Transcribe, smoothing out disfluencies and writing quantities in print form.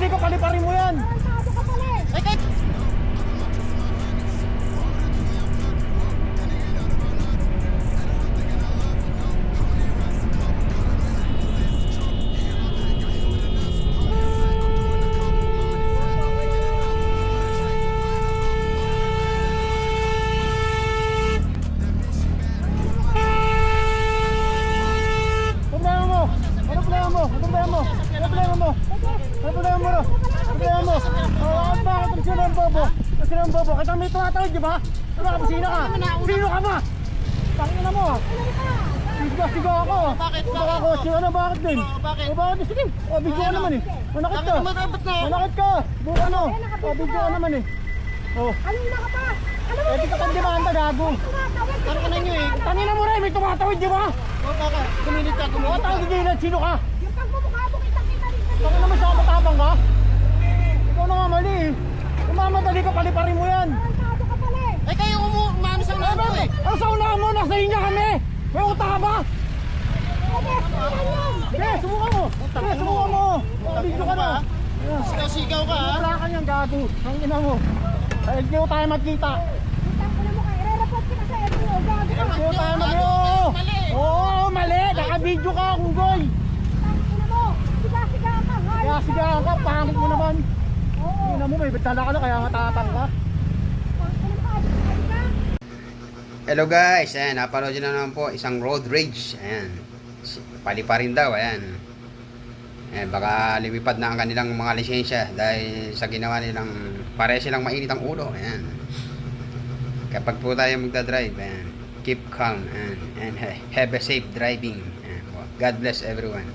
ka, paliparin mo yan. Tarantado ka pala eh. Ay, kahit... Kita may tumatawid, di ba? Ano ka ba? Sino ka? Sino ka ba? Tangina mo. Siga ako. Bakit? Baka ako, ano, bakit din? Bakit? Bakit? Sige. Video ka naman eh. Manakit ka. Ba't na? Manakit ka. Buka ano. Video ka naman eh. Oh. Kanina ka pa. Alam mo, Eh, di ka pandemanda, gago. tumatawid. Ano ka na nyo eh? Tangina mo rin, may tumatawid, di ba? O, baka, kumilit ka, Mga tao gigilan, sino ka? Yung pagmumukha mo, kitang-kita rin sa Tangina mo siya, matabang ka? Ikaw na nga mali eh. Umamadali ka, paliparin mo yan. Tarantado ka pala eh. Ay, kayo umano sa unahan ko eh. Ano sa unahan mo? Nasa inya kami. May utang ka ba? Sige, subukan mo. Sige, subukan mo. Video ka na. Sigaw-sigaw ka ha. Wala ka niyang gago. Ang ina mo. Sa LGO tayo magkita. Kitang ko na mo kayo. Re-report kita sa LTO. Gago ka. LGO tayo mag-o. Oo, mali. Naka-video ka, Unggoy. Kitang ko na mo. Siga-siga ka. Kaya sigahan ka, pangit mo naman. Oo. Ina mo, may bitala ka na, kaya matatang ka. Hello guys, ayan, napanood nyo na naman po isang road rage. Ayan, paliparin daw, ayan. Ayan, baka lumipad na ang kanilang mga lisensya dahil sa ginawa nilang pare silang mainit ang ulo. Ayan, kapag po tayo magdadrive, ayan, keep calm and have a safe driving. Ayan, God bless everyone.